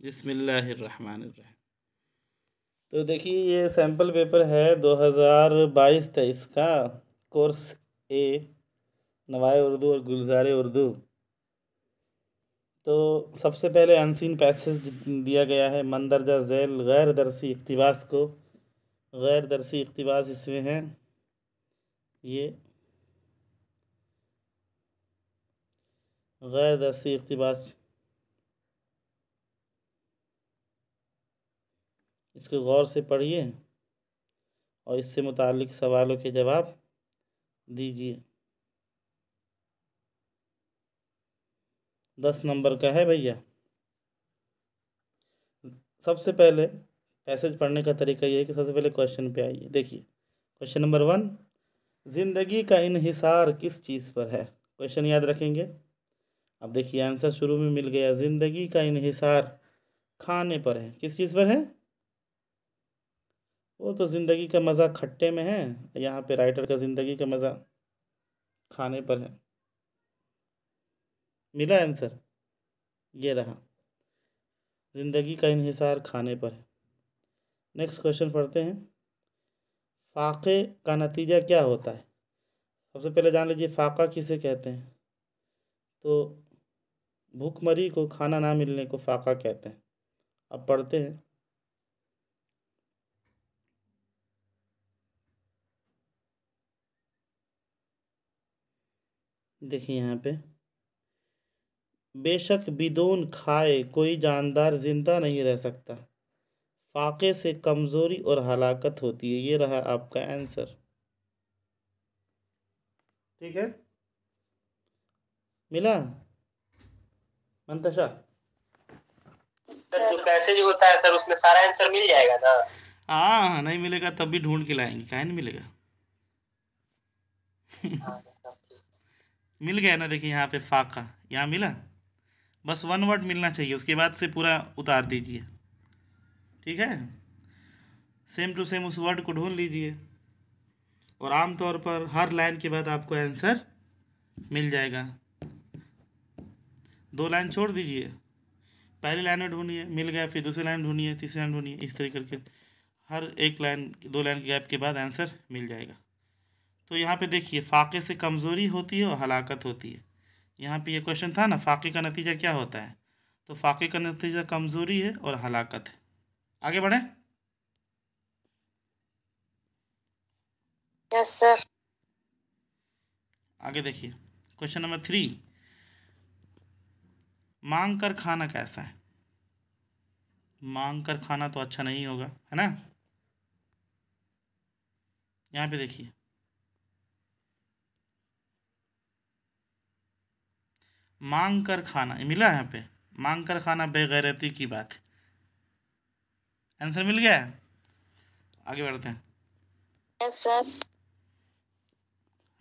बिस्मिल्लाहिर्रहमानिर्रहीम। तो देखिए, ये सैम्पल पेपर है 2022-23 का, कोर्स ए, नवाए उर्दू और गुलज़ार उर्दू। तो सबसे पहले अनसीन पैसेज दिया गया है मंदरजा झैल गैर दरसी इक़्तिबास को। गैर दरसी इक़्तिबास इसमें है ये, गैर दरसी इक़्तिबास, इसको गौर से पढ़िए और इससे मुताल्लिक़ सवालों के जवाब दीजिए। 10 नंबर का है भैया। सबसे पहले पैसेज पढ़ने का तरीका ये है कि सबसे पहले क्वेश्चन पे आइए। देखिए क्वेश्चन नंबर 1, ज़िंदगी का इन्हिसार किस चीज़ पर है? क्वेश्चन याद रखेंगे। अब देखिए आंसर शुरू में मिल गया, ज़िंदगी का इन्हिसार खाने पर है। किस चीज़ पर है? वो तो ज़िंदगी का मज़ा खट्टे में है, यहाँ पे राइटर का ज़िंदगी का मज़ा खाने पर है। मिला आंसर, ये रहा, ज़िंदगी का इन्हिसार खाने पर है। नेक्स्ट क्वेश्चन पढ़ते हैं। फाक़े का नतीजा क्या होता है? सबसे पहले जान लीजिए फाका किसे कहते हैं। तो भूखमरी को, खाना ना मिलने को फाका कहते हैं। अब पढ़ते हैं। देखिए यहाँ पे, बेशक बिदून खाए कोई जानदार जिंदा नहीं रह सकता, फाके से कमज़ोरी और हलाकत होती है। ये रहा आपका आंसर। ठीक है, मिला मंतशा? सर जो पैसेज होता है सर, उसमें सारा आंसर मिल जाएगा ना? हाँ, नहीं मिलेगा तब भी ढूंढ के लाएंगे, काहे नहीं मिलेगा। मिल गया ना, देखिए यहाँ पे फाका, यहाँ मिला। बस 1 वर्ड मिलना चाहिए, उसके बाद से पूरा उतार दीजिए। ठीक है, सेम टू सेम उस वर्ड को ढूंढ लीजिए और आमतौर पर हर लाइन के बाद आपको आंसर मिल जाएगा। 2 लाइन छोड़ दीजिए, पहली लाइन में ढूंढिए, मिल गया, फिर दूसरी लाइन ढूंढिए, तीसरी लाइन ढूंढिए, इस तरीके करके हर एक लाइन, 2 लाइन के गैप के बाद आंसर मिल जाएगा। तो यहाँ पे देखिए, फाके से कमज़ोरी होती है और हलाकत होती है। यहाँ पे ये क्वेश्चन था ना, फाके का नतीजा क्या होता है? तो फाके का नतीजा कमज़ोरी है और हलाकत है। आगे बढ़े। Yes sir. आगे देखिए क्वेश्चन नंबर 3, मांग कर खाना कैसा है? मांग कर खाना तो अच्छा नहीं होगा, है ना। यहाँ पे देखिए, मांग कर खाना मिला। यहाँ पे मांग कर खाना बेगैरती की बात है। आंसर मिल गया। आगे बढ़ते हैं। Yes sir.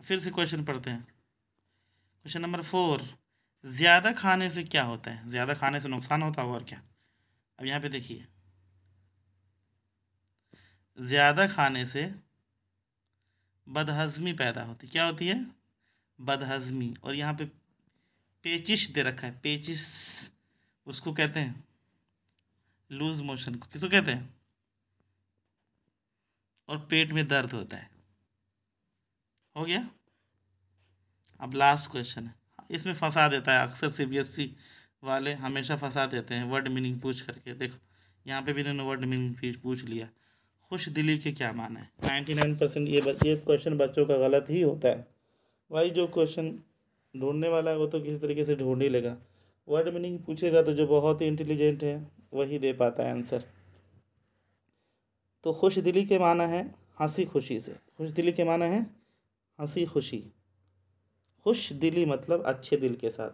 फिर से क्वेश्चन पढ़ते हैं। क्वेश्चन नंबर 4, ज़्यादा खाने से क्या होता है? ज़्यादा खाने से नुकसान होता होगा और क्या। अब यहाँ पे देखिए, ज़्यादा खाने से बदहज़मी पैदा होती, क्या होती है? बदहज़मी। और यहाँ पे पेचिश दे रखा है, पेचिश उसको कहते हैं, लूज मोशन को किसको कहते हैं? और पेट में दर्द होता है। हो गया। अब लास्ट क्वेश्चन है, इसमें फंसा देता है अक्सर सीबीएसई वाले, हमेशा फंसा देते हैं वर्ड मीनिंग पूछ करके। देखो यहाँ पे भी इन्होंने वर्ड मीनिंग पूछ लिया। खुश दिली के क्या माना है? 99% ये क्वेश्चन बच्चों का गलत ही होता है भाई। जो क्वेश्चन ढूंढने वाला है वो तो किसी तरीके से ढूंढ ही लेगा। वर्ड मीनिंग पूछेगा तो जो बहुत ही इंटेलिजेंट है वही दे पाता है आंसर। तो खुश दिली के माना है हंसी खुशी से। खुश दिली के माना है हंसी खुशी। खुश दिली मतलब अच्छे दिल के साथ।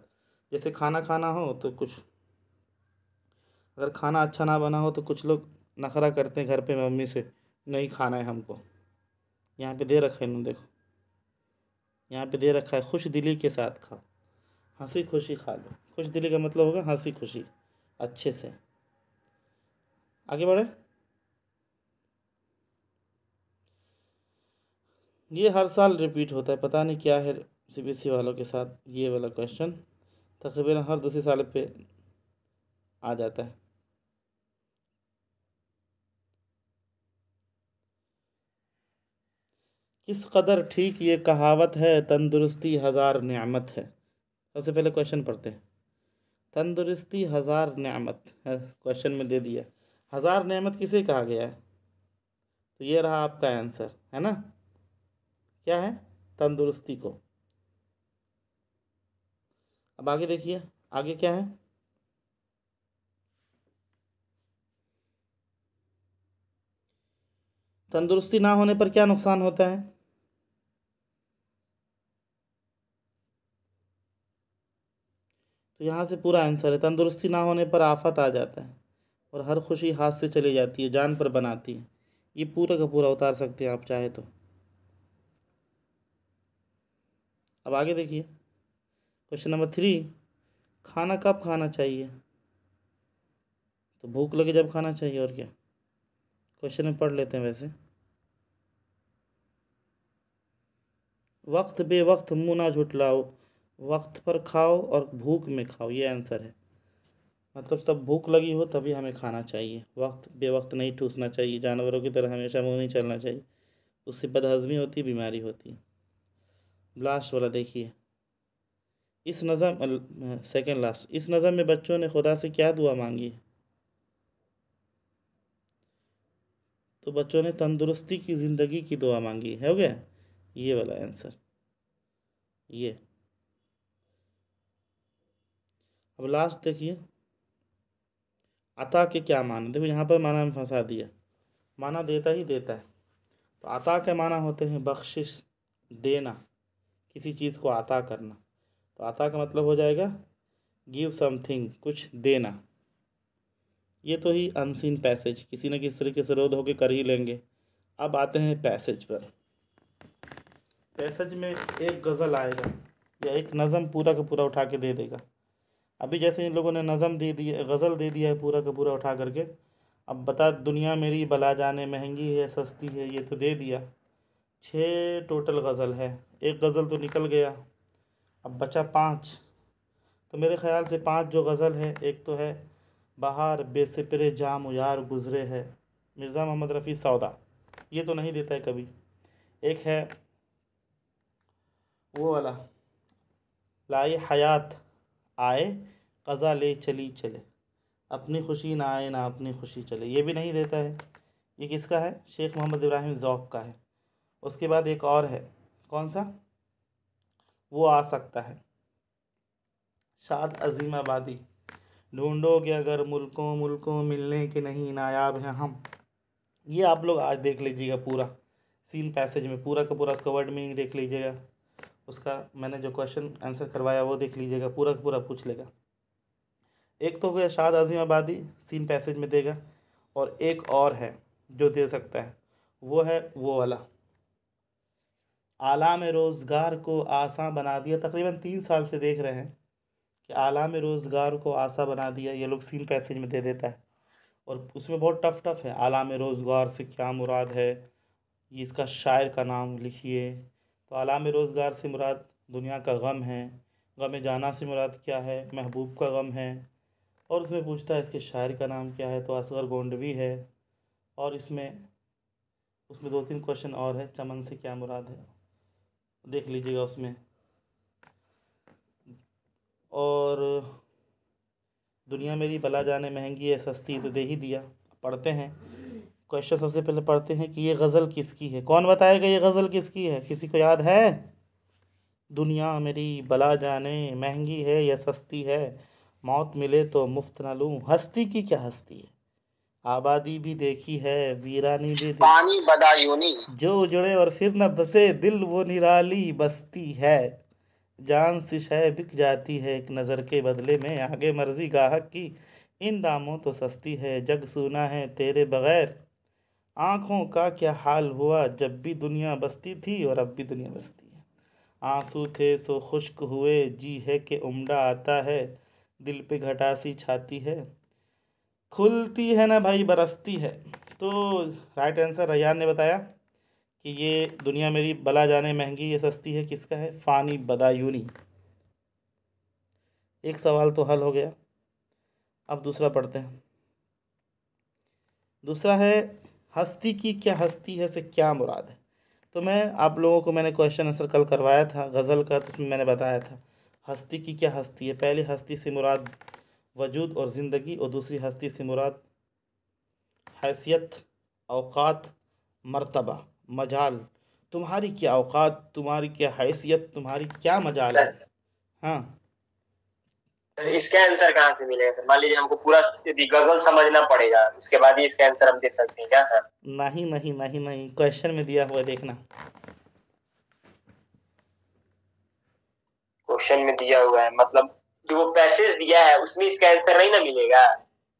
जैसे खाना खाना हो तो कुछ, अगर खाना अच्छा ना बना हो तो कुछ लोग नखरा करते हैं घर पे मम्मी से, नहीं खाना है हमको। यहाँ पे दे रखा है इन्होंने, देखो यहाँ पे दे रखा है खुश दिली के साथ खाओ, हंसी खुशी खा लो। खुश दिली का मतलब होगा हंसी खुशी, अच्छे से। आगे बढ़े। ये हर साल रिपीट होता है, पता नहीं क्या है सीबीएसई वालों के साथ। ये वाला क्वेश्चन तकरीबन हर दूसरे साल पे आ जाता है। किस कदर ठीक ये कहावत है, तंदुरुस्ती हज़ार नेमत है। सबसे पहले क्वेश्चन पढ़ते हैं। तंदुरुस्ती हज़ार नेमत है, क्वेश्चन में दे दिया। हज़ार नेमत किसे कहा गया है? तो ये रहा आपका आंसर, है ना। क्या है? तंदुरुस्ती को। अब आगे देखिए, आगे क्या है। तंदुरुस्ती ना होने पर क्या नुकसान होता है? तो यहाँ से पूरा आंसर है, तंदुरुस्ती ना होने पर आफत आ जाता है और हर खुशी हाथ से चली जाती है, जान पर बनाती है। ये पूरा का पूरा उतार सकते हैं आप चाहे तो। अब आगे देखिए, क्वेश्चन नंबर 3, खाना कब खाना चाहिए? तो भूख लगे जब खाना चाहिए, और क्या। क्वेश्चन में पढ़ लेते हैं वैसे। वक्त बे वक्त मुँह ना झुटलाओ, वक्त पर खाओ और भूख में खाओ, ये आंसर है। मतलब तब भूख लगी हो तभी हमें खाना चाहिए, वक्त बे वक्त नहीं ठूसना चाहिए, जानवरों की तरह हमेशा मुँह नहीं चलना चाहिए, उससे बदहज़मी होती, बीमारी होती। लास्ट वाला देखिए, इस नज़म सेकंड लास्ट, इस नज़म में बच्चों ने खुदा से क्या दुआ मांगी है? तो बच्चों ने तंदुरुस्ती की ज़िंदगी की दुआ मांगी है। हो गया ये वाला आंसर, ये। अब लास्ट देखिए, अता के क्या माना। देखो यहाँ पर माना में फंसा दिया, माना देता ही देता है। तो अता के माना होते हैं बख्शिश, देना, किसी चीज़ को अता करना। तो अता का मतलब हो जाएगा गिव समथिंग, कुछ देना। ये तो ही अनसीन पैसेज, किसी न किसी तरीके से रोध होके कर ही लेंगे। अब आते हैं पैसेज पर। पैसेज में एक गज़ल आएगा या एक नज़म पूरा का पूरा उठा के दे देगा। अभी जैसे इन लोगों ने नज़म दे दी है, गज़ल दे दिया है पूरा का पूरा उठा करके। अब बता, दुनिया मेरी बला जाने महंगी है सस्ती है, ये तो दे दिया। 6 टोटल गज़ल है, एक गज़ल तो निकल गया, अब बचा 5। तो मेरे ख़्याल से 5 जो गज़ल है, एक तो है बहार बेसिपरे जाम यार गुज़रे है, मिर्ज़ा मोहम्मद रफ़ी सौदा, ये तो नहीं देता है कभी। एक है वो वाला, लाई हयात आए क़ज़ा ले चली चले, अपनी खुशी ना आए ना अपनी खुशी चले, ये भी नहीं देता है। ये किसका है? शेख मोहम्मद इब्राहिम ज़ौक़ का है। उसके बाद एक और है, कौन सा? वो आ सकता है, शाद अज़ीमाबादी, ढूंढोगे अगर मुल्कों मुल्कों मिलने के नहीं नायाब हैं हम। ये आप लोग आज देख लीजिएगा पूरा सीन पैसेज में, पूरा का पूरा उसका वर्ड मीनिंग देख लीजिएगा, उसका मैंने जो क्वेश्चन आंसर करवाया वो देख लीजिएगा, पूरा का पूरा पूछ लेगा। एक तो हो गया शाद अज़ीमाबादी, सीन पैसेज में देगा, और एक और है जो दे सकता है, वो है वो वाला, आलाम रोज़गार को आसान बना दिया। तकरीबन 3 साल से देख रहे हैं कि आलाम रोज़गार को आसान बना दिया, ये लोग सीन पैसेज में दे देता है। और उसमें बहुत टफ टफ है, आलाम रोज़गार से क्या मुराद है, ये इसका शायर का नाम लिखिए। तो आलाम रोज़गार से मुराद दुनिया का गम है, गम जाना से मुराद क्या है, महबूब का गम है। और उसमें पूछता है इसके शायर का नाम क्या है, तो असगर गोंडवी है। और इसमें उसमें 2-3 क्वेश्चन और है, चमन से क्या मुराद है, देख लीजिएगा उसमें। और दुनिया मेरी बला जाने महंगी है सस्ती, तो दे ही दिया। पढ़ते हैं क्वेश्चन, सबसे पहले पढ़ते हैं कि ये गज़ल किसकी है। कौन बताएगा ये गज़ल किसकी है? किसी को याद है? दुनिया मेरी बला जाने महंगी है या सस्ती है, मौत मिले तो मुफ्त न लूं, हस्ती की क्या हस्ती है, आबादी भी देखी है वीरानी भी देखी, पानी बदायूनी, जो उजड़े और फिर न बसे दिल वो निराली बस्ती है, जान सी शय बिक जाती है एक नज़र के बदले में, आगे मर्जी गाहक की इन दामों तो सस्ती है, जग सूना है तेरे बगैर आँखों का क्या हाल हुआ, जब भी दुनिया बसती थी और अब भी दुनिया बसती है, आंसू थे सो खुश्क हुए, जी है कि उमड़ा आता है, दिल पे घटा सी छाती है, खुलती है ना भाई बरसती है। तो राइट आंसर रैयान ने बताया कि ये दुनिया मेरी बला जाने महंगी ये सस्ती है, किसका है? फ़ानी बदायूनी। एक सवाल तो हल हो गया। अब दूसरा पढ़ते हैं। दूसरा है हस्ती की क्या हस्ती है से क्या मुराद है। तो मैं आप लोगों को मैंने क्वेश्चन आंसर कल करवाया था गज़ल का, तो उसमें मैंने बताया था हस्ती की क्या हस्ती है। पहली हस्ती से मुराद वजूद और ज़िंदगी, और दूसरी हस्ती से मुराद हैसियत, औकात, मर्तबा, मजाल। तुम्हारी क्या औकात, तुम्हारी क्या हैसियत, तुम्हारी क्या मजाल है। हाँ, सर इसका आंसर कहाँ से मिलेगा सर? मान लीजिए हमको पूरा यदि गजल समझना पड़ेगा, उसके बाद ही इसका आंसर हम दे सकते हैं क्या सर? नहीं नहीं नहीं नहीं, क्वेश्चन में दिया हुआ है, देखना। क्वेश्चन में दिया हुआ है मतलब जो वो पैसेज दिया है उसमें इसका आंसर नहीं ना मिलेगा?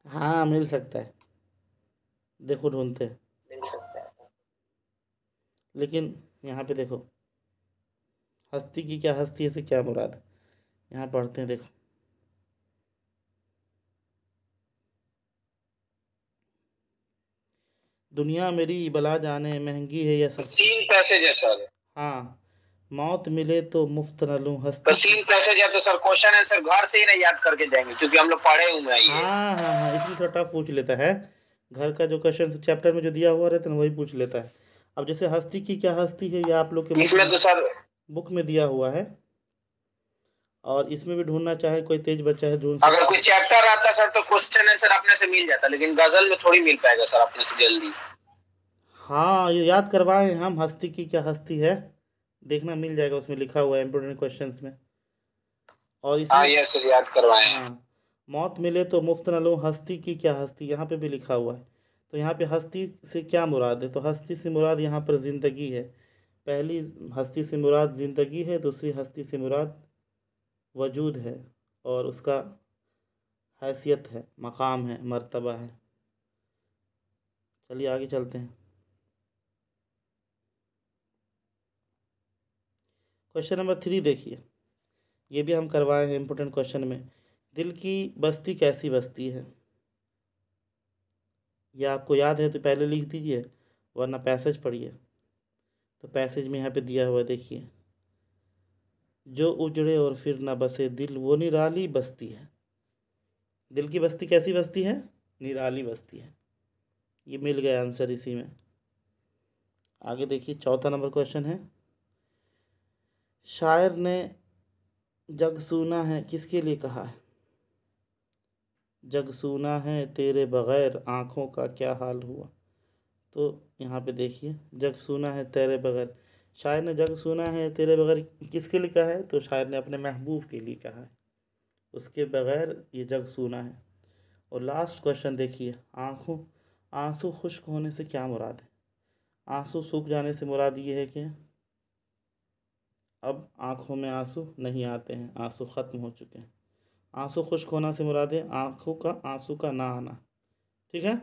हाँ, मिल सकता है, देखो ढूंढते हैं। मिल सकता है। लेकिन यहाँ पे देखो, हस्ती की क्या हस्ती है से क्या मुराद है, यहाँ पढ़ते हैं, देखो। दुनिया मेरी बला जाने महंगी है या सस्ती। सीन पैसेज है सर। हाँ, मौत मिले तो मुफ्त न लूं, तो हस्ती की। सीन पैसेज है तो सर क्वेश्चन आंसर घर से ही ना याद करके जाएंगे, क्योंकि हम लोग पढ़े हुए हैं ये। हाँ हाँ हाँ, इसलिए थोड़ा टफ पूछ लेता है। घर का जो क्वेश्चन चैप्टर में जो दिया हुआ रहता है ना, वही पूछ लेता है। अब जैसे हस्ती की क्या हस्ती है, ये आप लोग के इसमें तो सर बुक में दिया हुआ है, और इसमें भी ढूंढना चाहे कोई तेज बच्चा है ढूंढ अगर सकता कोई है। चैप्टर आता सर तो क्वेश्चन आंसर अपने से मिल जाता, लेकिन गजल में थोड़ी मिल पाएगा सर अपने से जल्दी। हाँ, ये याद करवाएं हम, हस्ती की क्या हस्ती है, देखना मिल जाएगा, उसमें लिखा हुआ है इंपोर्टेंट क्वेश्चंस में। और हाँ इसमें ये सर याद करवाए हैं। हाँ, मौत मिले तो मुफ्त न लो, हस्ती की क्या हस्ती, यहाँ पे भी लिखा हुआ है। तो यहाँ पे हस्ती से क्या मुराद है, तो हस्ती से मुराद यहाँ पर ज़िंदगी है। पहली हस्ती से मुराद ज़िंदगी है, दूसरी हस्ती से मुराद वजूद है, और उसका हैसियत है, मकाम है, मर्तबा है। चलिए आगे चलते हैं। क्वेश्चन नंबर 3 देखिए, ये भी हम करवाए हैं इम्पोर्टेंट क्वेश्चन में। दिल की बस्ती कैसी बस्ती है, ये आपको याद है तो पहले लिख दीजिए, वरना पैसेज पढ़िए। तो पैसेज में यहाँ पे दिया हुआ है, देखिए। जो उजड़े और फिर न बसे दिल, वो निराली बस्ती है। दिल की बस्ती कैसी बस्ती है, निराली बस्ती है। ये मिल गया आंसर इसी में। आगे देखिए, चौथा नंबर क्वेश्चन है, शायर ने जग सूना है किसके लिए कहा है। जग सूना है तेरे बगैर आँखों का क्या हाल हुआ। तो यहाँ पे देखिए, जग सुना है तेरे बगैर, शायर ने जग सुना है तेरे बगैर किसके लिए कहा है, तो शायर ने अपने महबूब के लिए कहा है, उसके बगैर ये जग सुना है। और लास्ट क्वेश्चन देखिए, आँखों आंसू खुश्क होने से क्या मुराद है। आंसू सूख जाने से मुराद ये है कि अब आँखों में आंसू नहीं आते हैं, आंसू ख़त्म हो चुके हैं। आंसू खुश्क होना से मुराद है आँखों का आंसू का ना आना। ठीक है,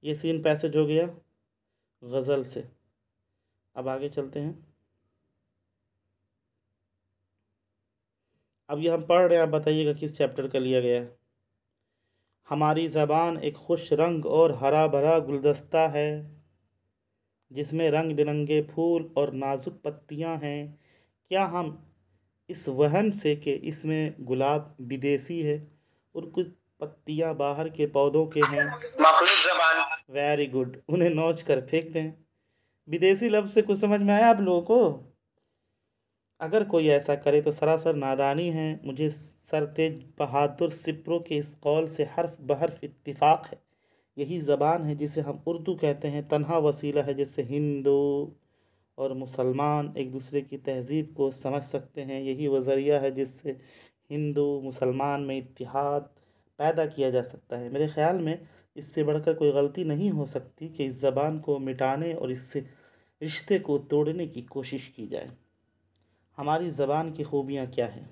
ये सीन पैसेज हो गया गज़ल से। अब आगे चलते हैं। अब ये हम पढ़ रहे हैं, आप बताइएगा किस चैप्टर का लिया गया है। हमारी ज़बान एक खुश रंग और हरा भरा गुलदस्ता है, जिसमें रंग बिरंगे फूल और नाजुक पत्तियां हैं। क्या हम इस वहम से कि इसमें गुलाब विदेशी है और कुछ पत्तियां बाहर के पौधों के हैं। मखलूक जबान। वेरी गुड, उन्हें नोच कर फेंक दें। विदेशी लफ्ज़ से कुछ समझ में आया आप लोगों को। अगर कोई ऐसा करे तो सरासर नादानी है। मुझे सरतेज बहादुर सिप्रो के इस कौल से हर्फ बहर्फ इत्तिफाक है। यही ज़बान है जिसे हम उर्दू कहते हैं, तन्हा वसीला है जिससे हिंदू और मुसलमान एक दूसरे की तहज़ीब को समझ सकते हैं। यही वो ज़रिया है जिससे हिंदू मुसलमान में इत्तिहाद पैदा किया जा सकता है। मेरे ख़्याल में इससे बढ़कर कोई गलती नहीं हो सकती कि इस ज़बान को मिटाने और इससे रिश्ते को तोड़ने की कोशिश की जाए। हमारी ज़बान की खूबियाँ क्या हैं,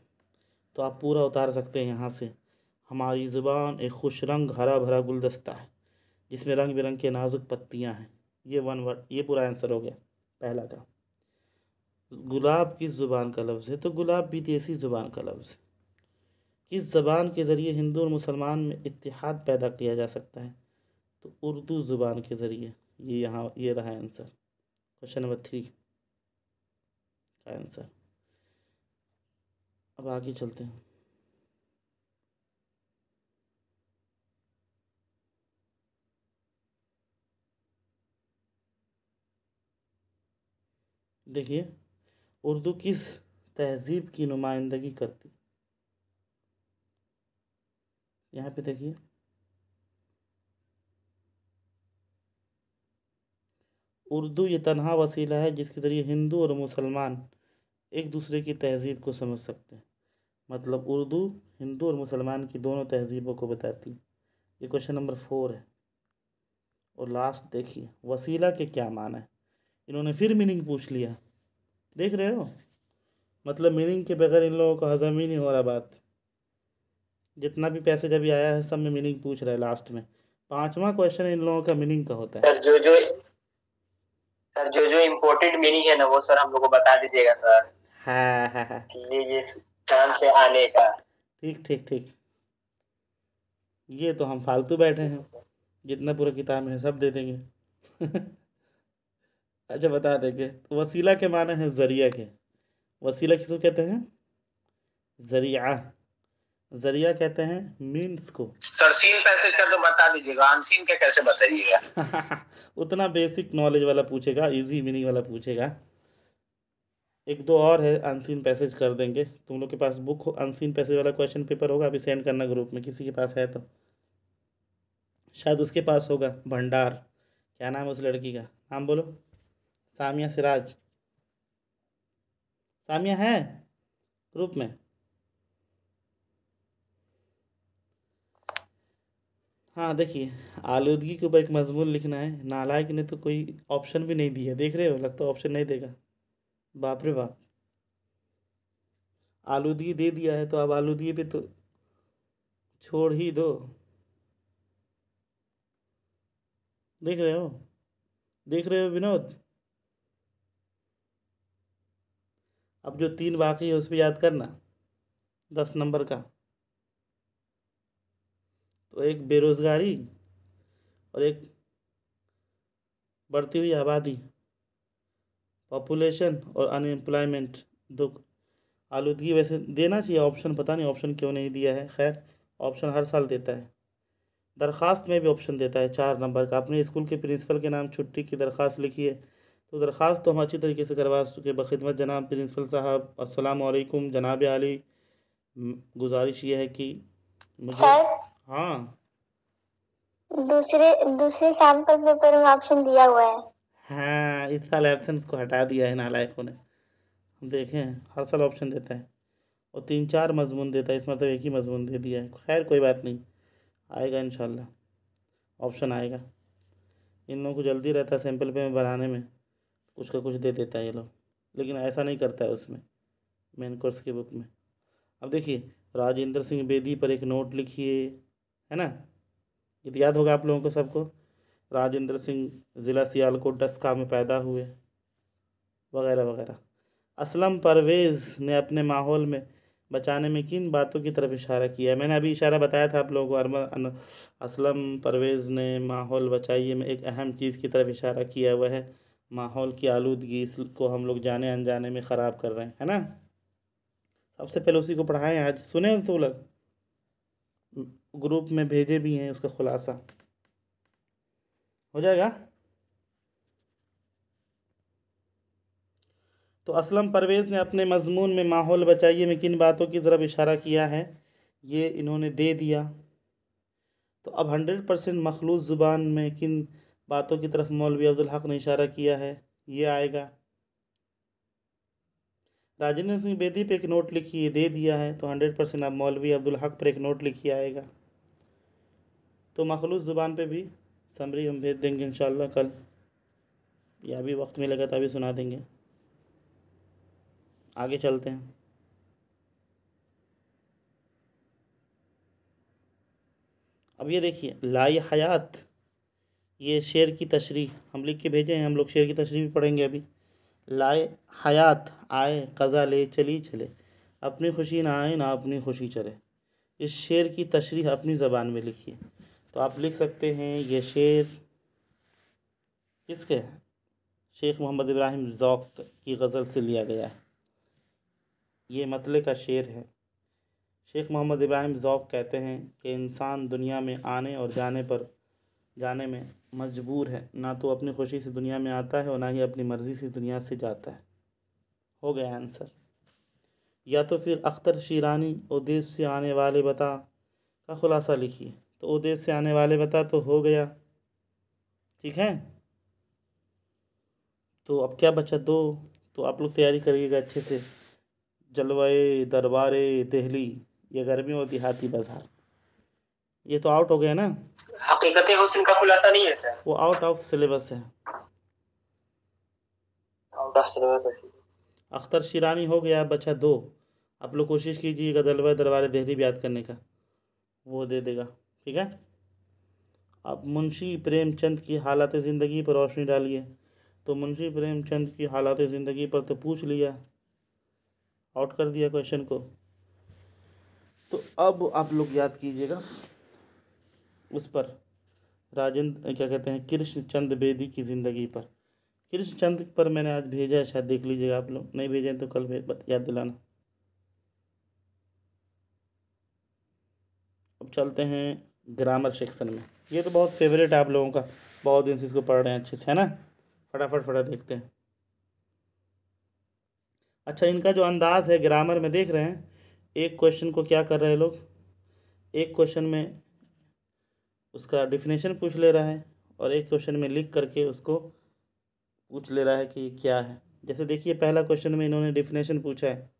तो आप पूरा उतार सकते हैं यहाँ से। हमारी ज़ुबान एक खुश रंग हरा भरा गुलदस्ता है, जिसमें रंग बिरंग के नाजुक पत्तियाँ हैं। ये वन वर्ड, ये पूरा आंसर हो गया पहला का। गुलाब किस ज़ुबान का लफ्ज़ है, तो गुलाब भी देसी ज़ुबान का लफ्ज़ है। किस ज़बान के ज़रिए हिंदू और मुसलमान में इत्तेहाद पैदा किया जा सकता है, तो उर्दू ज़ुबान के ज़रिए। ये यहाँ ये रहा आंसर, क्वेश्चन नंबर 3 का आंसर। अब आगे चलते हैं। देखिए, उर्दू किस तहज़ीब की नुमाइंदगी करती, यहाँ पे देखिए, उर्दू ये तन्हा वसीला है जिसके ज़रिए हिंदू और मुसलमान एक दूसरे की तहज़ीब को समझ सकते हैं। मतलब उर्दू हिंदू और मुसलमान की दोनों तहज़ीबों को बताती है। ये क्वेश्चन नंबर 4 है। और लास्ट देखिए, वसीला के क्या माना है, इन्होंने फिर मीनिंग पूछ लिया। देख रहे हो, मतलब मीनिंग के बगैर इन लोगों को हजम ही नहीं हो रहा बात। जितना भी पैसेज अभी आया है सब में मीनिंग पूछ रहा है लास्ट में। 5वां क्वेश्चन इन लोगों का मीनिंग का होता है। सर जो इम्पोर्टेंट मीनिंग है ना वो सर हम लोग को बता दीजिएगा सर, हाँ हाँ हाँ, कि ये चांद से आने का। ठीक ठीक ठीक। ये तो हम फालतू बैठे ठीक हैं, है सर। जितना पूरा किताब में है सब दे देंगे। अच्छा बता देंगे। तो वसीला के माने हैं जरिया के। वसीला किसको कहते हैं? जरिया। जरिया कहते हैं मीन्स को। सर सीन पैसेज का तो बता दीजिएगा, अनसीन का कैसे बताइएगा? उतना बेसिक नॉलेज वाला पूछेगा, इजी मीनिंग वाला पूछेगा। एक दो और है अनसीन पैसेज कर देंगे। तुम लोग के पास बुक हो, अनसीन पैसेज वाला क्वेश्चन पेपर होगा, अभी सेंड करना ग्रुप में, किसी के पास है तो। शायद उसके पास होगा, भंडार। क्या नाम है उस लड़की का, नाम बोलो। सामिया सिराज। सामिया है ग्रुप में? हाँ देखिए, आलूदगी के ऊपर एक मजमून लिखना है। नालायक ने तो कोई ऑप्शन भी नहीं दिया, देख रहे हो, लगता है ऑप्शन नहीं देगा। बाप रे बाप, आलूदगी दे दिया है तो अब आलूदगी पे तो छोड़ ही दो। देख रहे हो, देख रहे हो विनोद? अब जो 3 बाकी है उस पर याद करना, 10 नंबर का। तो एक बेरोजगारी, और एक बढ़ती हुई आबादी, पॉपुलेशन और अनएम्प्लॉयमेंट। दो। आलूदगी वैसे देना चाहिए ऑप्शन, पता नहीं ऑप्शन क्यों नहीं दिया है। खैर, ऑप्शन हर साल देता है। दरख्वास्त में भी ऑप्शन देता है 4 नंबर का। अपने स्कूल के प्रिंसिपल के नाम छुट्टी की दरख्वास्त लिखिए। तो दरख्वास्त तो हम अच्छी तरीके से करवा चुके। बखिदमत जनाब प्रिंसिपल साहब, अस्सलाम वालेकुम जनाब आली, गुजारिश ये है कि मुझे। सर, हाँ, दूसरे दूसरे सैंपल पेपर में ऑप्शन दिया हुआ है। हाँ इस साल एब्सेंस को हटा दिया है नालायकों ने। हम देखें, हर साल ऑप्शन देता है और 3 4 मजमून देता है, इस मतलब एक ही मजमून दे दिया है। खैर कोई बात नहीं, आएगा इंशाल्लाह, ऑप्शन आएगा। इन लोगों को जल्दी रहता है सैंपल पे में बनाने में, कुछ का कुछ दे देता है ये लोग, लेकिन ऐसा नहीं करता है उसमें, मेन कोर्स की बुक में। अब देखिए, राजेंद्र सिंह बेदी पर एक नोट लिखिए, है ना? ये तो याद होगा आप लोगों को सबको। राजेंद्र सिंह ज़िला सियालकोट डस्का में पैदा हुए, वगैरह वगैरह। असलम परवेज़ ने अपने माहौल में बचाने में किन बातों की तरफ इशारा किया है? मैंने अभी इशारा बताया था आप लोगों को। असलम परवेज़ ने माहौल बचाइए में एक अहम चीज़ की तरफ इशारा किया है, वह है माहौल की आलूदगी। इसको हम लोग जाने अनजाने में ख़राब कर रहे हैं, है ना? सबसे पहले उसी को पढ़ाएं, आज सुने तो लोग, ग्रुप में भेजे भी हैं, उसका खुलासा हो जाएगा। तो असलम परवेज़ ने अपने मजमून में माहौल बचाइए में किन बातों की तरफ इशारा किया है, ये इन्होंने दे दिया। तो अब 100% मखलूत ज़ुबान में किन बातों की तरफ मौलवी अब्दुल हक ने इशारा किया है, ये आएगा। राजेंद्र सिंह बेदी पे एक नोट लिखिए, दे दिया है, तो 100% अब मौलवी अब्दुल हक पर एक नोट लिखिए आएगा। तो मखलूत ज़ुबान पे भी समरी हम भेज देंगे इंशाल्लाह कल, या भी वक्त मिलेगा तभी सुना देंगे। आगे चलते हैं। अब ये देखिए, लाई हयात, ये शेर की तशरीह हम लिख के भेजे हैं, हम लोग शेर की तशरीह भी पढ़ेंगे अभी। लाए हयात, आए कज़ा ले चली चले, अपनी खुशी ना आए ना अपनी खुशी चले। इस शेर की तशरीह अपनी ज़बान में लिखिए। तो आप लिख सकते हैं, ये शेर किसके है? शेख मोहम्मद इब्राहिम ज़ौक़ की गज़ल से लिया गया है। ये मतले का शेर है। शेख मोहम्मद इब्राहिम ज़ौक़ कहते हैं कि इंसान दुनिया में आने और जाने में मजबूर है, ना तो अपनी खुशी से दुनिया में आता है और ना ही अपनी मर्ज़ी से दुनिया से जाता है। हो गया आंसर। या तो फिर अख्तर शीरानी उद्देश्य से आने वाले बता का खुलासा लिखिए। तो उद्देश्य से आने वाले बता तो हो गया, ठीक है। तो अब क्या बचा, दो। तो आप लोग तैयारी करिएगा अच्छे से। जलवाए दरबारे दिल्ली, ये गर्मी और देहाती बाजार, ये तो आउट हो गया ना, हकीकत हुस्न का खुलासा नहीं है सर, वो आउट ऑफ सिलेबस है। आउट ऑफ सिलेबस है। अख्तर शिरानी हो गया, बचा दो। आप लोग कोशिश कीजिएगा जलवाए दरबारे दिल्ली भी याद करने का, वो दे देगा, ठीक है। अब मुंशी प्रेमचंद की हालात ज़िंदगी पर रोशनी डालिए। तो मुंशी प्रेमचंद की हालात ज़िंदगी पर तो पूछ लिया, आउट कर दिया क्वेश्चन को। तो अब आप लोग याद कीजिएगा उस पर, राजेंद्र क्या कहते हैं, कृष्णचंद बेदी की ज़िंदगी पर। कृष्णचंद पर मैंने आज भेजा है, शायद देख लीजिएगा। आप लोग नहीं भेजे तो कल याद दिलाना। अब चलते हैं ग्रामर सेक्शन में। ये तो बहुत फेवरेट है आप लोगों का, बहुत दिन से इसको पढ़ रहे हैं अच्छे से, है ना। फटाफट देखते हैं। अच्छा, इनका जो अंदाज़ है ग्रामर में, देख रहे हैं, एक क्वेश्चन को क्या कर रहे हैं लोग, एक क्वेश्चन में उसका डिफिनेशन पूछ ले रहा है और एक क्वेश्चन में लिख करके उसको पूछ ले रहा है कि क्या है। जैसे देखिए पहला क्वेश्चन में इन्होंने डिफिनेशन पूछा है,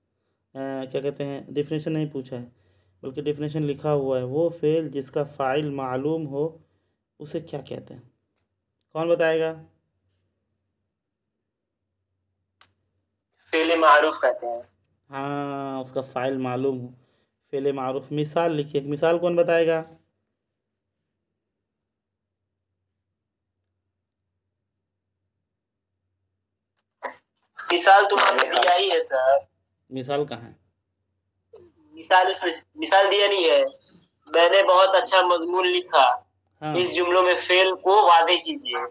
क्या कहते हैं, डिफिनेशन नहीं पूछा है बल्कि डिफिनेशन लिखा हुआ है, वो फेल जिसका फ़ाइल मालूम हो उसे क्या कहते हैं। कौन बताएगा। फेले मारूफ कहते हैं। हाँ, उसका फ़ाइल मालूम हो, फेल मारूफ। मिसाल लिखिए, एक मिसाल कौन बताएगा। मिसाल तो मैंने दिया ही है सर, मिसाल कहाँ है। मिसाल उसमें मिसाल दिया नहीं है। मैंने बहुत अच्छा मजमून लिखा, हाँ, इस जुमलों में फेल को वादे कीजिए।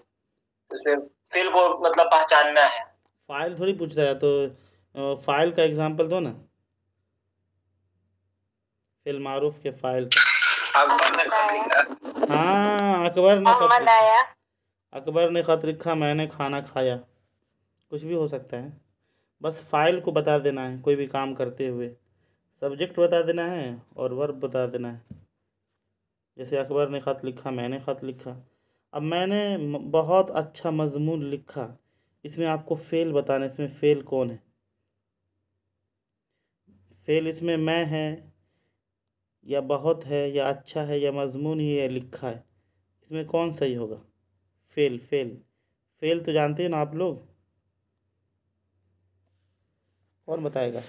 उसमें फेल को मतलब पहचानना है। फाइल थोड़ी पूछ रहा है, तो फाइल का एग्जांपल दो ना, फेल मारूफ के फाइल का। अकबर ने खत लिखा। हाँ, अकबर ने खत मोहम्मद लिखा, आया। अकबर ने खत लिखा, मैंने खाना खाया, कुछ भी हो सकता है। बस फाइल को बता देना है कोई भी काम करते हुए, सब्जेक्ट बता देना है और वर्ब बता देना है। जैसे अकबर ने ख़त लिखा, मैंने ख़त लिखा। अब मैंने बहुत अच्छा मज़मून लिखा, इसमें आपको फ़ेल बताना है, इसमें फ़ेल कौन है। फ़ेल इसमें मैं है या बहुत है या अच्छा है या मज़मून ही है लिखा है, इसमें कौन सही होगा। फ़ेल फ़ेल फ़ेल तो जानते हैं ना आप लोग, कौन बताएगा।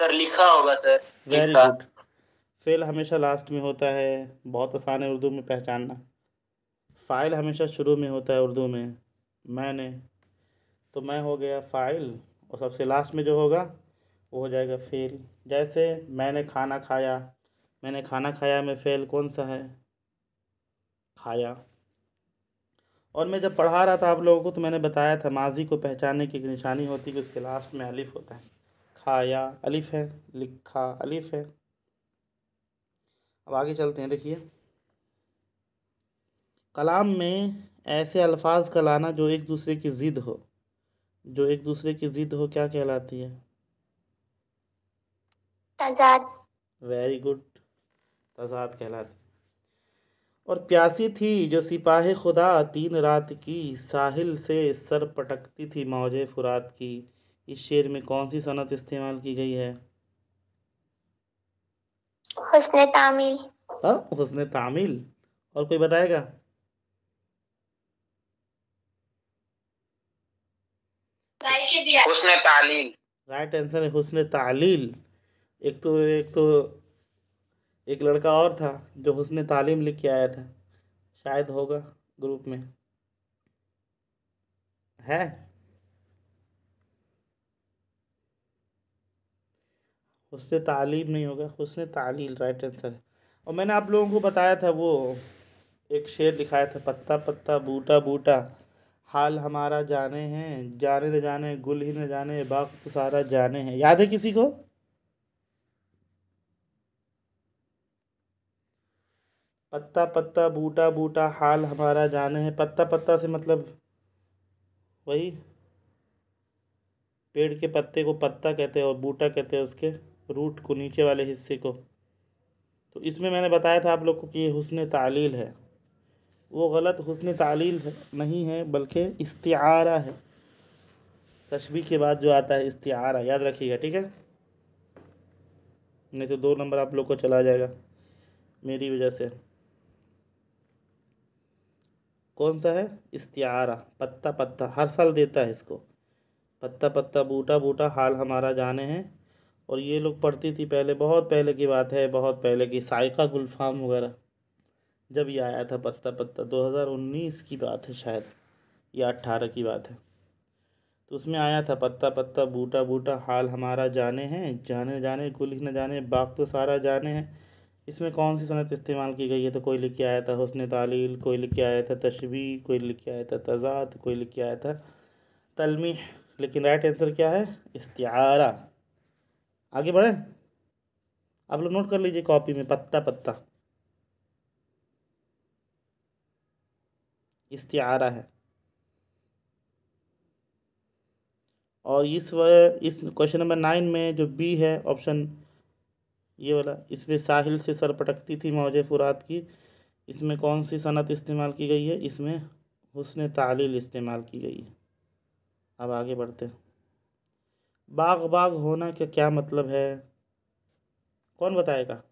सर लिखा होगा सर, वेरी लिखा। गुड। फ़ेल हमेशा लास्ट में होता है, बहुत आसान है उर्दू में पहचानना। फ़ाइल हमेशा शुरू में होता है उर्दू में, मैंने, तो मैं हो गया फ़ाइल, और सबसे लास्ट में जो होगा वो हो जाएगा फ़ेल। जैसे मैंने खाना खाया, मैंने खाना खाया में फ़ेल कौन सा है, खाया। और मैं जब पढ़ा रहा था आप लोगों को तो मैंने बताया था माजी को पहचानने की एक निशानी होती है कि उसके लास्ट में अलिफ होता है। खाया अलिफ है, लिखा अलिफ है। अब आगे चलते हैं, देखिए कलाम में ऐसे अल्फाज का लाना जो एक दूसरे की ज़िद हो, जो एक दूसरे की ज़िद हो क्या कहलाती है। तजाद। वेरी गुड, तज़ाद कहलाती है। और प्यासी थी जो सिपाही खुदा तीन रात की, साहिल से सर पटकती थी मौजे फुरात की। इस शेर में कौन सी सनत इस्तेमाल की गई है। हुस्न तामील। हाँ, हुस्न तामील। और कोई बताएगा। हुस्न तालील। राइट आंसर है हुस्न तालील। एक तो एक लड़का और था जो हुस्न तालीम लिख के आया था, शायद होगा ग्रुप में है। हुस्न तालीम नहीं होगा, हुस्न तालील राइट आंसर है। और मैंने आप लोगों को बताया था वो एक शेर लिखाया था, पत्ता पत्ता बूटा बूटा, हाल हमारा जाने हैं, जाने न जाने गुल ही न जाने बाग तो सारा जाने हैं। याद है किसी को। पत्ता पत्ता बूटा बूटा हाल हमारा जाने हैं, पत्ता पत्ता से मतलब वही पेड़ के पत्ते को पत्ता कहते हैं और बूटा कहते हैं उसके रूट को, नीचे वाले हिस्से को। तो इसमें मैंने बताया था आप लोग को कि ये हुस्न तालील है, वो गलत हुस्न तालील नहीं है बल्कि इस्तिआरा है। तशबीह के बाद जो आता है इस्तिआरा, याद रखिएगा, ठीक है, नहीं तो 2 नंबर आप लोग को चला जाएगा मेरी वजह से। कौन सा है? इस्तिआरा। पत्ता पत्ता हर साल देता है इसको, पत्ता पत्ता बूटा बूटा हाल हमारा जाने हैं। और ये लोग पढ़ती थी पहले, बहुत पहले की बात है, बहुत पहले की, साइका गुलफाम वगैरह जब ये आया था पत्ता पत्ता, 2019 की बात है शायद, या 18 की बात है। तो उसमें आया था पत्ता पत्ता बूटा बूटा हाल हमारा जाने हैं, जाने जाने गुल ही न जाने बाग तो सारा जाने हैं। इसमें कौन सी सनत इस्तेमाल की गई है? तो कोई लिख के आया था हुस्न तालील, कोई लिख के आया था तशबीह, कोई लिख के आया था तज़ाद, कोई लिख के आया था तलमीह। लेकिन राइट आंसर क्या है? इस्तिआरा। आगे बढ़ें, आप लोग नोट कर लीजिए कॉपी में, पत्ता पत्ता इस्तिआरा है। और इस क्वेश्चन नंबर 9 में जो बी है ऑप्शन, ये वाला, इसमें साहिल से सर पटकती थी मौजे फुरात की, इसमें कौन सी सनत इस्तेमाल की गई है? इसमें हुस्न तालील इस्तेमाल की गई है। अब आगे बढ़ते हैं। बाग बाग होना का क्या मतलब है? कौन बताएगा?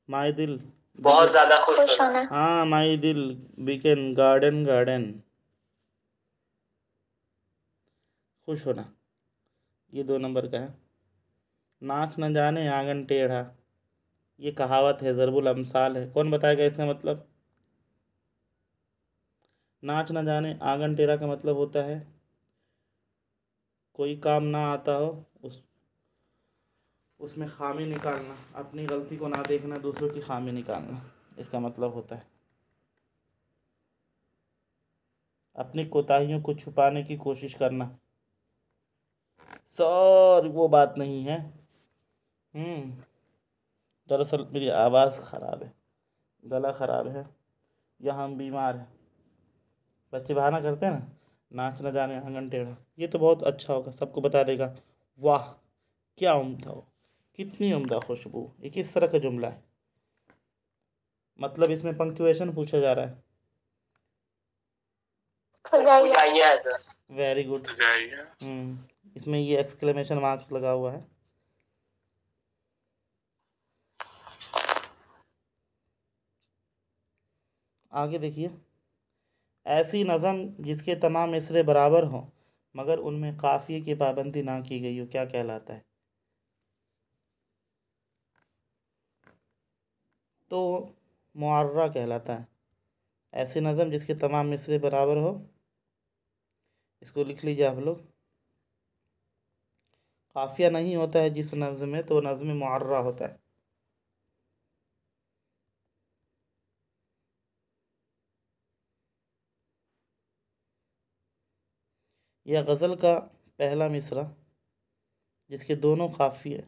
माई दिल बहुत ज्यादा खुश होना। हाँ, माई दिल बिकेन गार्डन गार्डन, खुश होना, ये 2 नंबर का है। नाच न जाने आंगन टेढ़ा, ये कहावत है, ज़रबुल अमसाल है। कौन बताएगा इसका मतलब? नाच न जाने आंगन टेढ़ा का मतलब होता है कोई काम ना आता हो उसमें खामी निकालना, अपनी गलती को ना देखना, दूसरों की खामी निकालना, इसका मतलब होता है। अपनी कोताहियों को छुपाने की कोशिश करना। सर वो बात नहीं है। दरअसल मेरी आवाज़ ख़राब है, गला ख़राब है, या हम बीमार हैं। बच्चे बहाना करते हैं ना, नाच न जाने आंगन टेढ़ा, ये तो बहुत अच्छा होगा, सबको बता देगा, वाह क्या उम्दा हो, कितनी उम्दा खुशबू। ये किस तरह का जुमला है? मतलब इसमें पंक्चुएशन पूछा जा रहा है। Very good. इसमें ये एक्सक्लेमेशन मार्क्स लगा हुआ है। आगे देखिए, ऐसी नज़म जिसके तमाम मिसरे बराबर हों मगर उनमें काफ़िए की पाबंदी ना की गई हो, क्या कहलाता है? तो मुअर्रा कहलाता है। ऐसी नज़म जिसके तमाम मिसरे बराबर हो, इसको लिख लीजिए आप लोग। काफिया नहीं होता है जिस नज़्म में, तो नज़्म मुअर्रा होता है। यह गज़ल का पहला मिसरा जिसके दोनों काफिए,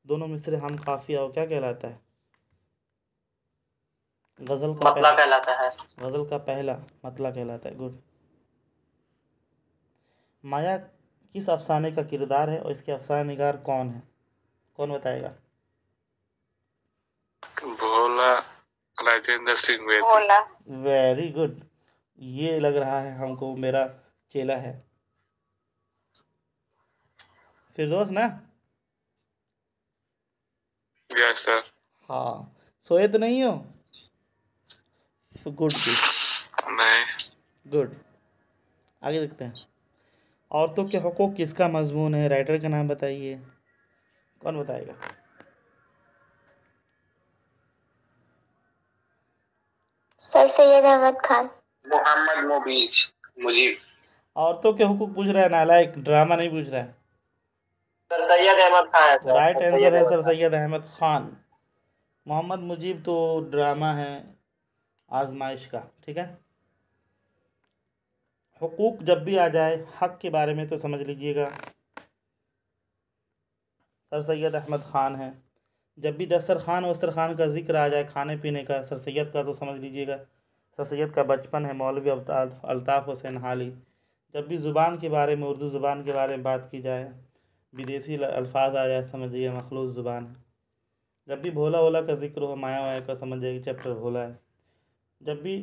दोनों मिसरे हम काफिया हो, क्या कहलाता है? गज़ल का मतला कहलाता है। गज़ल का पहला मतला कहलाता है। गुड। माया किस अफसाने का किरदार है और इसके अफसाना निगार कौन है? कौन बताएगा? भोला, राजेंद्र सिंह बेदी। वेरी गुड, ये लग रहा है हमको मेरा चेला है। फिरदौस ना? Yes sir. हाँ, सोए तो नहीं हो? गुड गुड नहीं। गुड। आगे देखते हैं। औरतों के हुकूक किसका मजमून है? राइटर का नाम बताइए, कौन बताएगा? सर सैयद अहमद खान। मोहम्मद मुजीब। औरतों के हुकूक पूछ रहा है नालायक, ड्रामा नहीं पूछ रहा है। सर सैयद अहमद खान है सर। राइट आंसर है सर सैयद अहमद खान। मोहम्मद मुजीब तो ड्रामा है, आजमाइश का, ठीक है। हुकूक जब भी आ जाए हक के बारे में तो समझ लीजिएगा सर सैयद अहमद ख़ान है। जब भी दस्तरखान वस्तरखान का जिक्र आ जाए खाने पीने का, सर सैयद का, तो समझ लीजिएगा सर सैयद का बचपन है, मौलवी अल्ताफ़ हुसैन हाली। जब भी ज़ुबान के बारे में, उर्दू ज़ुबान के बारे में बात की जाए, विदेशी अल्फाज आ जाए, समझिए मखलूस ज़ुबान है। जब भी भोला ओला का जिक्र हो, माया वाया का, समझ जाइए चैप्टर भोला है। जब भी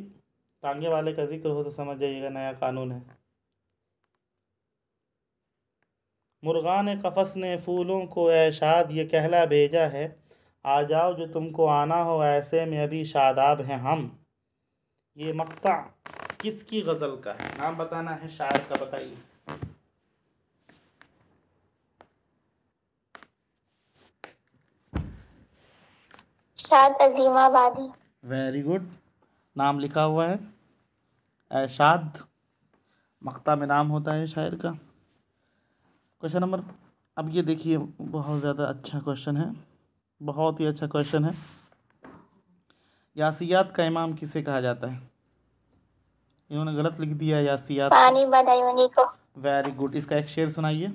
टांगे वाले का जिक्र हो तो समझ जाइएगा नया कानून है। मुर्गान कफ़स ने फूलों को ऐ शाद ये कहला भेजा है, आ जाओ जो तुमको आना हो, ऐसे में अभी शादाब हैं हम। ये मक्ता किसकी गज़ल का है? नाम बताना है शायर का, बताइए। शाद अजीमाबादी। वेरी गुड, नाम लिखा हुआ है ऐशाद, मक्ता में नाम होता है शायर का। क्वेश्चन नंबर, अब ये देखिए बहुत ज़्यादा अच्छा क्वेश्चन है, बहुत ही अच्छा क्वेश्चन है। यासियात का इमाम किसे कहा जाता है? इन्होंने गलत लिख दिया यासियात। पानी बदायूनी को। वेरी गुड, इसका एक शेर सुनाइए।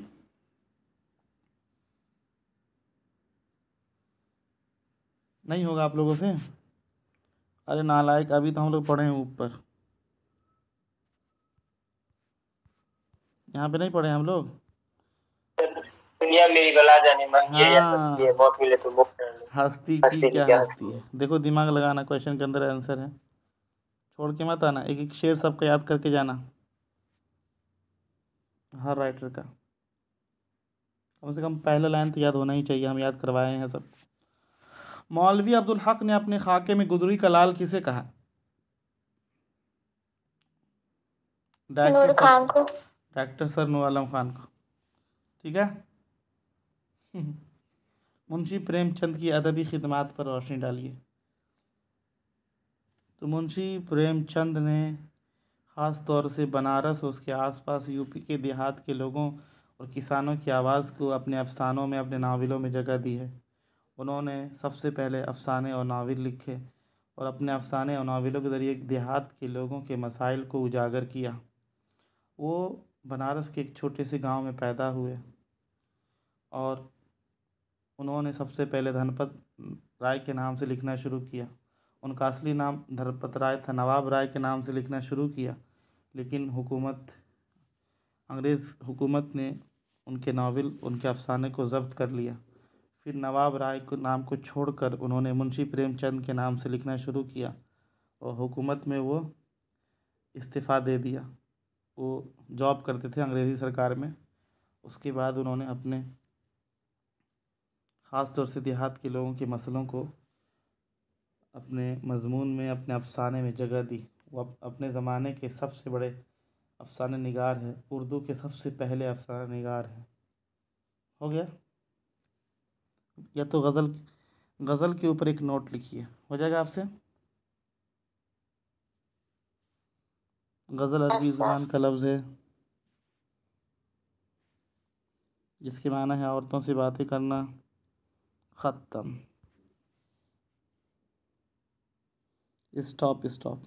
नहीं होगा आप लोगों से? अरे नालायक, अभी तो हम लोग पढ़े हैं ऊपर, यहाँ पे नहीं पढ़े हम लोग। दुनिया मेरी गला जाने मन, ये हाँ, हस्ती है, मौत मिले तो मुक्त कर ले। हस्ती की क्या हस्ती है। देखो दिमाग लगाना, क्वेश्चन के अंदर आंसर है, छोड़ के मत आना। एक एक शेर सबका याद करके जाना, हर राइटर का कम से कम पहला लाइन तो याद होना ही चाहिए। हम याद करवाए हैं सब। मौलवी अब्दुल हक ने अपने खाके में गुदरी का लाल किसे कहा? नूर खान को। डॉक्टर सर नूर आलम खान को, ठीक है। मुंशी प्रेमचंद की अदबी खिदमात पर रोशनी डालिए। तो मुंशी प्रेमचंद ने ख़ास तौर से बनारस, उसके आसपास यूपी के देहात के लोगों और किसानों की आवाज़ को अपने अफसानों में, अपने नावलों में जगह दी है। उन्होंने सबसे पहले अफसाने और नावल लिखे और अपने अफसाने और नावलों के ज़रिए देहात के लोगों के मसाइल को उजागर किया। वो बनारस के एक छोटे से गांव में पैदा हुए और उन्होंने सबसे पहले धनपत राय के नाम से लिखना शुरू किया। उनका असली नाम धनपत राय था। नवाब राय के नाम से लिखना शुरू किया, लेकिन अंग्रेज़ हुकूमत ने उनके नावल, उनके अफसाने को ज़ब्त कर लिया। फिर नवाब राय को नाम को छोड़कर उन्होंने मुंशी प्रेमचंद के नाम से लिखना शुरू किया और हुकूमत में वो इस्तीफ़ा दे दिया। वो जॉब करते थे अंग्रेज़ी सरकार में। उसके बाद उन्होंने अपने ख़ास तौर से देहात के लोगों के मसलों को अपने मज़मून में, अपने अफसाने में जगह दी। वो अपने ज़माने के सबसे बड़े अफसाने निगार हैं, उर्दू के सबसे पहले अफसाने निगार हैं। हो गया? या तो गज़ल के ऊपर एक नोट लिखिए, हो जाएगा आपसे। गज़ल अरबी ज़ुबान का लफ्ज़ है जिसके माना है औरतों से बातें करना। ख़त्म। स्टॉप।